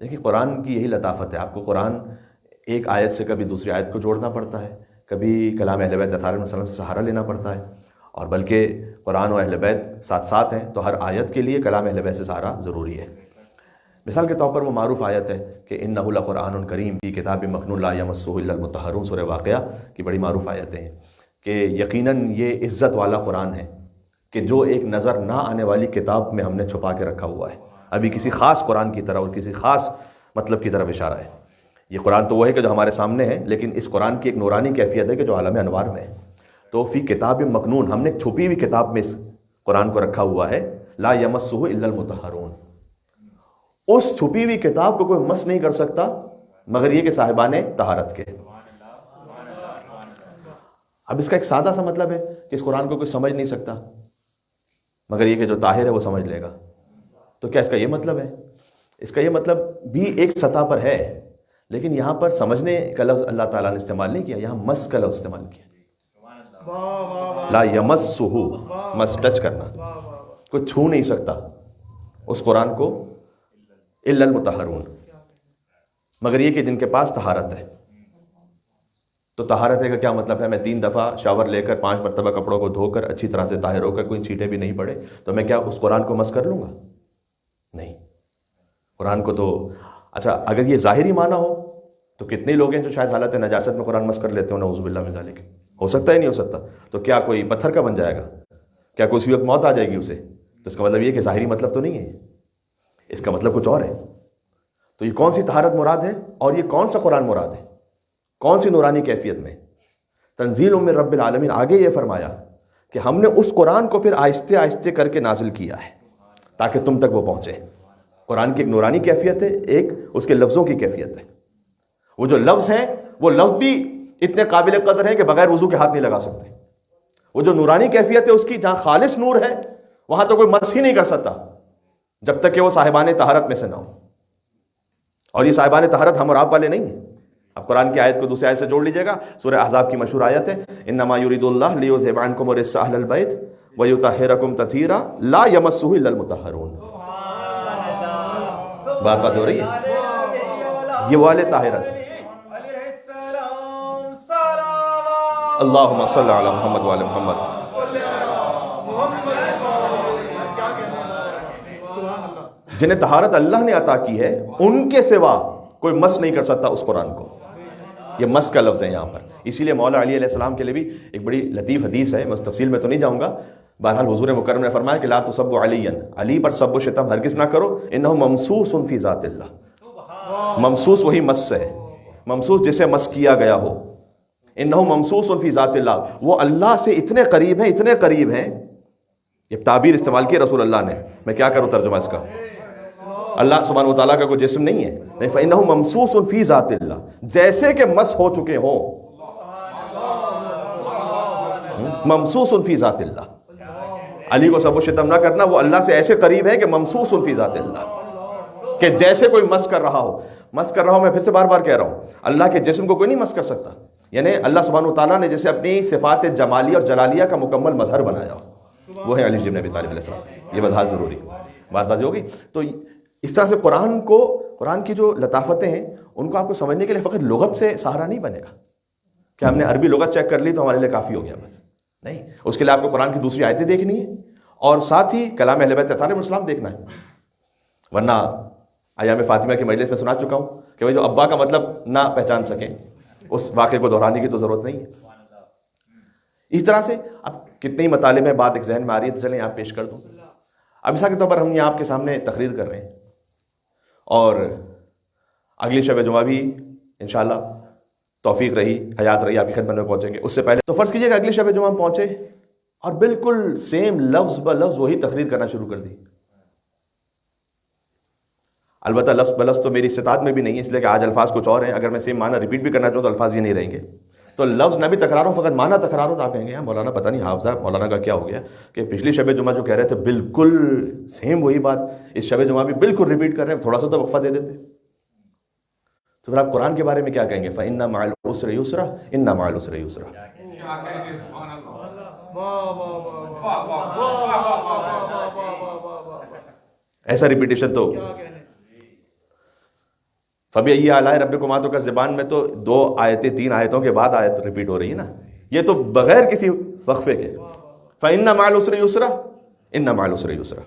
دیکھیے قرآن کی یہی لطافت ہے، آپ کو قرآن ایک آیت سے کبھی دوسری آیت کو جوڑنا پڑتا ہے، کبھی کلام اہل بیت اطہار وسلم سے سہارا لینا پڑتا ہے، اور بلکہ قرآن و اہل بیت ساتھ ساتھ ہیں تو ہر آیت کے لیے کلام اہل بیت سے سہارا ضروری ہے۔ مثال کے طور پر وہ معروف آیت ہے کہ انہ لقرآن کریم فی کتاب مکنون لا یمسہ الا المطہرون، سورہ واقعہ کی بڑی معروف آیتیں ہیں کہ یقیناً یہ عزت والا قرآن ہے کہ جو ایک نظر نہ آنے والی کتاب میں ہم نے چھپا کے رکھا ہوا ہے۔ ابھی کسی خاص قرآن کی طرح اور کسی خاص مطلب کی طرف اشارہ ہے۔ یہ قرآن تو وہ ہے کہ جو ہمارے سامنے ہے، لیکن اس قرآن کی ایک نورانی کیفیت ہے کہ جو عالم انوار میں ہے۔ تو فی کتاب مکنون، ہم نے چھپی ہوئی کتاب میں اس قرآن کو رکھا ہوا ہے، لا یمسہ الا المطہرون، اس چھپی ہوئی کتاب کو کوئی مس نہیں کر سکتا مگر یہ کہ صاحبان طہارت کے۔ اب اس کا ایک سادہ سا مطلب ہے کہ اس قرآن کو کوئی سمجھ نہیں سکتا مگر یہ کہ جو طاہر ہے وہ سمجھ لے گا۔ تو کیا اس کا یہ مطلب ہے؟ اس کا یہ مطلب بھی ایک سطح پر ہے، لیکن یہاں پر سمجھنے کا لفظ اللہ تعالیٰ نے استعمال نہیں کیا، یہاں مس کا لفظ استعمال کیا۔ لا یمسہ، مس ٹچ کرنا، کوئی چھو نہیں سکتا اس قرآن کو الا المطہرون، مگر یہ کہ جن کے پاس طہارت ہے۔ تو طہارت ہے کا کیا مطلب ہے؟ میں 3 دفعہ شاور لے کر 5 مرتبہ کپڑوں کو دھو کر اچھی طرح سے طاہر ہو کر کوئی چھینٹے بھی نہیں پڑے تو میں کیا اس قرآن کو مس کر لوں گا؟ نہیں۔ قرآن کو تو اچھا اگر یہ ظاہری معنی ہو تو کتنے لوگ ہیں جو شاید حالت نجاست میں قرآن مس کر لیتے ہو، نعوذ باللہ من ذالک، ہو سکتا ہے نہیں ہو سکتا؟ تو کیا کوئی پتھر کا بن جائے گا؟ کیا کوئی اسی وقت موت آ جائے گی اسے؟ تو اس کا مطلب یہ کہ ظاہری مطلب تو نہیں ہے، اس کا مطلب کچھ اور ہے۔ تو یہ کون سی طہارت مراد ہے اور یہ کون سا قرآن مراد ہے؟ کون سی نورانی کیفیت میں؟ تنزیل من رب العالمین۔ آگے یہ فرمایا کہ ہم نے اس قرآن کو پھر آہستہ آہستہ کر کے نازل کیا ہے تاکہ تم تک وہ پہنچے۔ قرآن کی ایک نورانی کیفیت ہے، ایک اس کے لفظوں کی کیفیت ہے۔ وہ جو لفظ ہیں وہ لفظ بھی اتنے قابل قدر ہیں کہ بغیر وضو کے ہاتھ نہیں لگا سکتے۔ وہ جو نورانی کیفیت ہے اس کی، جہاں خالص نور ہے وہاں تو کوئی مس ہی نہیں کر سکتا جب تک کہ وہ صاحبان طہارت میں سے نہ ہو۔ اور یہ صاحبان طہارت ہم اور آپ والے نہیں ہیں۔ اب قرآن کی آیت کو دوسری آیت سے جوڑ لیجئے گا، سورہ احزاب کی مشہور آیت ہے انما یرید اللہ لیذھب عنکم الرجس اہل البیت ویطہرکم تطہیرا لا یمسہ الا المطہرون۔ بات ہو رہی ہے، یہ والے طاہرت۔ اللہم صلی علی محمد وعلی محمد۔ جنہیں طہارت اللہ نے عطا کی ہے ان کے سوا کوئی مس نہیں کر سکتا اس قرآن کو۔ یہ مس کا لفظ ہے یہاں پر، اسی لیے مولا علی علیہ السلام کے لیے بھی ایک بڑی لطیف حدیث ہے، میں اس تفصیل میں تو نہیں جاؤں گا۔ بہرحال حضور مکرم نے فرمایا کہ لا تسبوا علیٰ، علی پر سب و شتم ہرگز نہ کرو، انہ ممسوس فی ذات اللہ۔ ممسوس وہی مس ہے، ممسوس جسے مس کیا گیا ہو۔ انہ ممسوس فی ذات اللہ، وہ اللہ سے اتنے قریب ہیں، اتنے قریب ہیں۔ یہ تعبیر استعمال کی رسول اللہ نے، میں کیا کروں ترجمہ اس کا؟ اللہ سبحانہ وتعالیٰ کا کوئی جسم نہیں ہے، فَإِنَّهُ مَمْسُوسٌ فِي ذَاتِ اللَّهِ، جیسے کہ مس ہو چکے ہوں، ممسوس فی ذات اللہ۔ علی کو سب و شتم نہ کرنا، وہ اللہ سے ایسے قریب ہے کہ ممسوس فی ذات اللہ، کہ جیسے کوئی مس کر رہا ہو۔ مس کر رہا ہوں، میں پھر سے بار بار کہہ رہا ہوں، اللہ کے جسم کو کوئی نہیں مس کر سکتا۔ یعنی اللہ سبحانہ وتعالیٰ نے جیسے اپنی صفات جمالیہ اور جلالیہ کا مکمل مظہر بنایا ہو، وہ ہے علی بن ابی طالب علیہ السلام۔ یہ وضاحت ضروری، بات واضح ہوگی۔ تو اس طرح سے قرآن کی جو لطافتیں ہیں ان کو آپ کو سمجھنے کے لیے فقط لغت سے سہارا نہیں بنے گا کہ ہم نے عربی لغت چیک کر لی تو ہمارے لیے کافی ہو گیا، بس نہیں۔ اس کے لیے آپ کو قرآن کی دوسری آیتیں دیکھنی ہے اور ساتھ ہی کلام اہل بیت علیہ السلام دیکھنا ہے۔ ورنہ ایام فاطمہ کی مجلس میں سنا چکا ہوں کہ وہ جو ابا کا مطلب نہ پہچان سکیں، اس واقعے کو دہرانے کی تو ضرورت نہیں ہے۔ اس طرح سے اب کتنے مطالب ہیں، بات ایک ذہن میں آ رہی ہے تو چلیں آپ پیش کر دوں۔ اب مثال کے طور پر ہم یہاں آپ کے سامنے تقریر کر رہے ہیں اور اگلی شب جمعہ بھی انشاءاللہ توفیق رہی، حیات رہی، آپ کی خدمت میں پہنچیں گے۔ اس سے پہلے تو فرض کیجئے کہ اگلی شب جمعہ ہم پہنچے اور بالکل سیم لفظ بہ لفظ وہی تقریر کرنا شروع کر دی۔ البتہ لفظ بہ لفظ تو میری استطاعت میں بھی نہیں ہے، اس لیے کہ آج الفاظ کچھ اور ہیں۔ اگر میں سیم معنی ریپیٹ بھی کرنا چاہوں تو الفاظ یہ نہیں رہیں گے۔ تو لفظ نہ بھی تکرار ہو، فقط معنی تکرار ہو تو آپ کہیں گے مولانا پتہ نہیں حافظہ مولانا کا کیا ہو گیا کہ پچھلی شب جمعہ جو کہہ رہے تھے بالکل سیم وہی بات اس شب جمعہ بھی بالکل ریپیٹ کر رہے ہیں، تھوڑا سا تو وقفہ دے دیتے۔ تو پھر آپ قرآن کے بارے میں کیا کہیں گے؟ فَإِنَّ مَعَ الْعُسْرِ يُسْرًا إِنَّ مَعَ الْعُسْرِ يُسْرًا۔ ایسا ریپیٹیشن تو فَبِأَيِّ آلَاءِ رَبِّكُمَا تو کا زبان میں تو 2 آیتیں 3 آیتوں کے بعد آیت ریپیٹ ہو رہی ہے نا، یہ تو بغیر کسی وقفے کے. فَإِنَّ مَعَ الْعُسْرِ يُسْرًا إِنَّ مَعَ الْعُسْرِ يُسْرًا.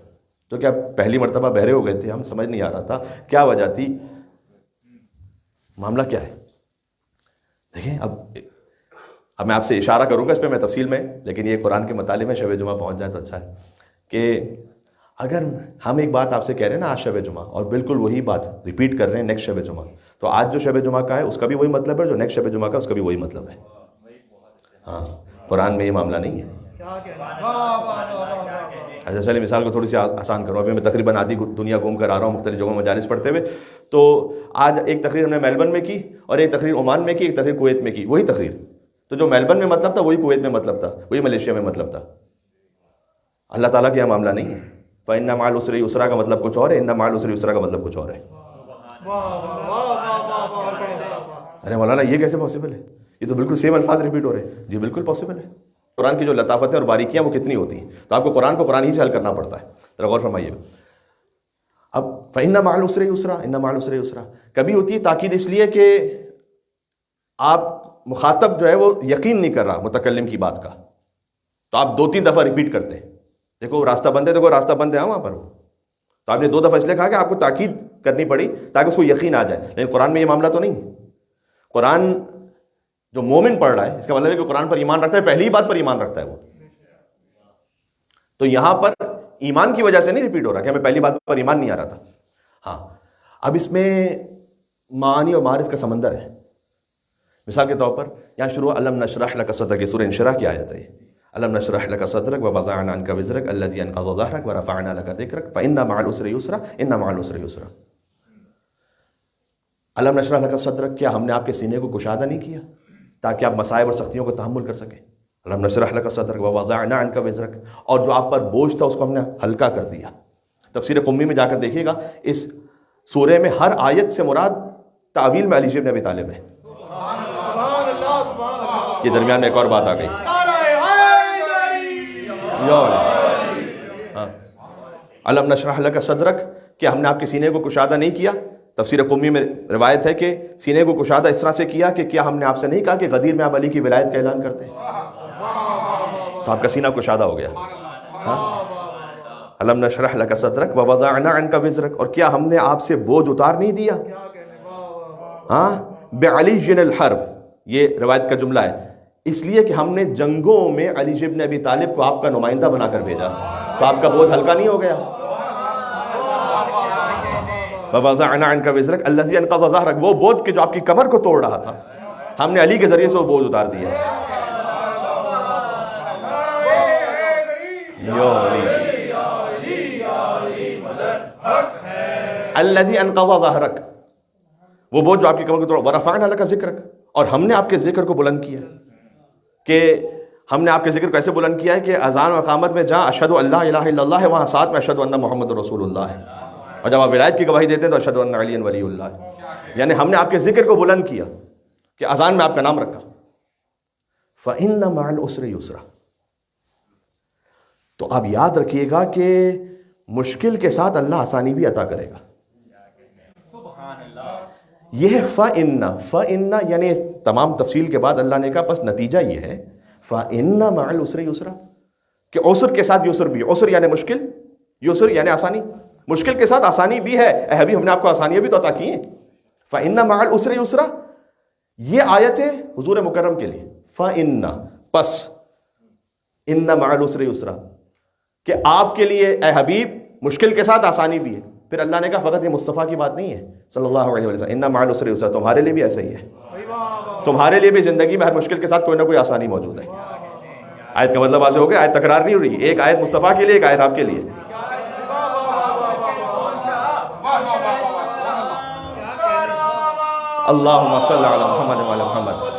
تو کیا پہلی مرتبہ بہرے ہو گئے تھے؟ ہم سمجھ نہیں آ رہا تھا کیا وجہ تھی، معاملہ کیا ہے. دیکھیں اب میں آپ سے اشارہ کروں گا اس پہ میں تفصیل میں، لیکن یہ قرآن کے مطالعے میں شب جمعہ پہنچ جائے تو اچھا ہے کہ اگر ہم ایک بات آپ سے کہہ رہے ہیں نا آج شب جمعہ، اور بالکل وہی بات ریپیٹ کر رہے ہیں نیکسٹ شب جمعہ، تو آج جو شب جمعہ کا ہے اس کا بھی وہی مطلب ہے، جو نیکسٹ شب جمعہ کا اس کا بھی وہی مطلب ہے. ہاں، قرآن میں یہ معاملہ نہیں ہے. اچھا چلیے مثال کو تھوڑی سی آسان کروں. ابھی میں تقریباً آدھی دنیا گھوم کر آ رہا ہوں مختلف جگہوں میں مجالس پڑھتے ہوئے. تو آج ایک تقریر ہم نے میلبرن میں کی، اور ایک تقریر عمان میں کی، ایک تقریر کویت میں کی. وہی تقریر، تو جو میلبرن میں مطلب تھا وہی کویت میں مطلب تھا، وہی ملیشیا میں مطلب تھا. اللہ تعالیٰ کا یہ معاملہ نہیں ہے. فَإِنَّ مَعَ الْعُسْرِ يُسْرًا کا مطلب کچھ اور ہے، إِنَّ مَعَ الْعُسْرِ يُسْرًا کا مطلب کچھ اور ہے. ارے مولانا یہ کیسے پاسبل ہے؟ یہ تو بالکل سیم الفاظ ریپیٹ ہو رہے ہیں. جی بالکل پاسبل ہے. قرآن کی جو لطافتیں اور باریکیاں وہ کتنی ہوتی ہیں، تو آپ کو قرآن ہی سے حل کرنا پڑتا ہے. ذرا غور فرمائیے. اب فَإِنَّ مَعَ الْعُسْرِ يُسْرًا إِنَّ مَعَ الْعُسْرِ يُسْرًا کبھی ہوتی ہے تاکید اس لیے کہ آپ مخاطب جو ہے وہ یقین نہیں کر رہا متکلم کی بات کا، تو آپ 2-3 دفعہ ریپیٹ کرتے ہیں. دیکھو راستہ بند ہے، دیکھو راستہ بند ہے وہاں پر، تو آپ نے 2 دفعہ اس لیے کہا کہ آپ کو تاکید کرنی پڑی تاکہ اس کو یقین آ جائے. لیکن قرآن میں یہ معاملہ تو نہیں. قرآن جو مومن پڑھ رہا ہے اس کا مطلب ہے کہ قرآن پر ایمان رکھتا ہے، پہلی ہی بات پر ایمان رکھتا ہے وہ. تو یہاں پر ایمان کی وجہ سے نہیں ریپیٹ ہو رہا کہ ہمیں پہلی بات پر ایمان نہیں آ رہا تھا. ہاں اب اس میں معانی اور معارف کا سمندر ہے. مثال کے طور پر یہاں شروع الم نشرح لک صدرک، سورہ انشراح کی آیت ہے. الم نشرح لک صدرک ووضعنا عنک وزرک الذی انقض ظہرک ورفعنا لک ذکرک فإن مع العسر یسرا ان مع العسر یسرا. الم نشرح لک صدرک، کیا ہم نے آپ کے سینے کو کشادہ نہیں کیا تاکہ آپ مصائب اور سختیوں کو تحمل کر سکیں. الم نشرح لک صدرک ووضعنا عنک وزرک، اور جو آپ پر بوجھ تھا اس کو ہم نے ہلکا کر دیا. تفسیر قمی میں جا کر دیکھیے گا اس سورہ میں ہر آیت سے مراد تعویل میں علی بن ابی طالب ہے. یہ درمیان میں ایک اور بات آ گئی. الم نشرح لک صدرک، کہ ہم نے آپ کے سینے کو کشادہ نہیں کیا. تفسیر قمی میں روایت ہے کہ سینے کو کشادہ اس طرح سے کیا کہ کیا ہم نے آپ سے نہیں کہا کہ غدیر میں آپ علی کی ولایت کا اعلان کرتے ہیں، تو آپ کا سینہ کشادہ ہو گیا. الم نشرح لک صدرک ووضعنا عنک وزرک، اور کیا ہم نے آپ سے بوجھ اتار نہیں دیا. ہاں بعلی الحرب، یہ روایت کا جملہ ہے، اس لیے کہ ہم نے جنگوں میں علی ابن ابی طالب کو آپ کا نمائندہ بنا کر بھیجا، تو آپ کا بوجھ ہلکا نہیں ہو گیا. وَوَضَعْنَا عَنْكَ وِزْرَكَ الَّذِي أَنْقَضَ ظَهْرَكَ، وہ بوجھ کہ جو آپ کی کمر کو توڑ رہا تھا ہم نے علی کے ذریعے سے وہ بوجھ اتار دیا. الَّذِي أَنْقَضَ ظَهْرَكَ، وہ بوجھ جو آپ کی کمر کو توڑ. وَرَفَعْنَا لَكَ ذِكْرَكَ، اور ہم نے آپ کے ذکر کو بلند کیا. کہ ہم نے آپ کے ذکر کو ایسے بلند کیا ہے کہ اذان و اقامت میں جہاں اشہد ان لا الہ الا اللہ ہے وہاں ساتھ میں اشہد ان محمد رسول اللہ ہے، اور جب آپ ولایت کی گواہی دیتے ہیں تو اشہد ان علی ولی اللہ ہے. یعنی ہم نے آپ کے ذکر کو بلند کیا کہ اذان میں آپ کا نام رکھا. فَإِنَّ مَعَ الْعُسْرِ يُسْرًا، تو آپ یاد رکھیے گا کہ مشکل کے ساتھ اللہ آسانی بھی عطا کرے گا. یہ ہے فَإِنَّ یعنی تمام تفصیل کے بعد اللہ نے کہا بس نتیجہ یہ ہے فَإِنَّ مَعَ الْعُسْرِ يُسْرًا، کہ عسر کے ساتھ یسر بھی. عسر یعنی مشکل، یسر یعنی آسانی. مشکل کے ساتھ آسانی بھی ہے. اے حبیب ہم نے آپ کو آسانیاں بھی تو عطا کی ہیں. فَإِنَّ مَعَ الْعُسْرِ يُسْرًا، یہ آیت ہے حضور مکرم کے لیے. فَإِنَّ، پس، إِنَّ مَعَ الْعُسْرِ يُسْرًا، کہ آپ کے لیے اے حبیب مشکل کے ساتھ آسانی بھی ہے. پھر اللہ نے کہا فقط یہ مصطفیٰ کی بات نہیں ہے صلی اللہ علیہ وسلم، إِنَّ مَعَ الْعُسْرِ يُسْرًا، تمہارے لیے بھی ایسا ہی ہے. تمہارے لیے بھی زندگی میں ہر مشکل کے ساتھ کوئی نہ کوئی آسانی موجود ہے. آیت کا مطلب واضح ہو گیا. آیت تکرار نہیں ہو رہی، ایک آیت مصطفیٰ کے لیے، ایک آیت آپ کے لیے. اللہم صلی علی محمد وعلی محمد.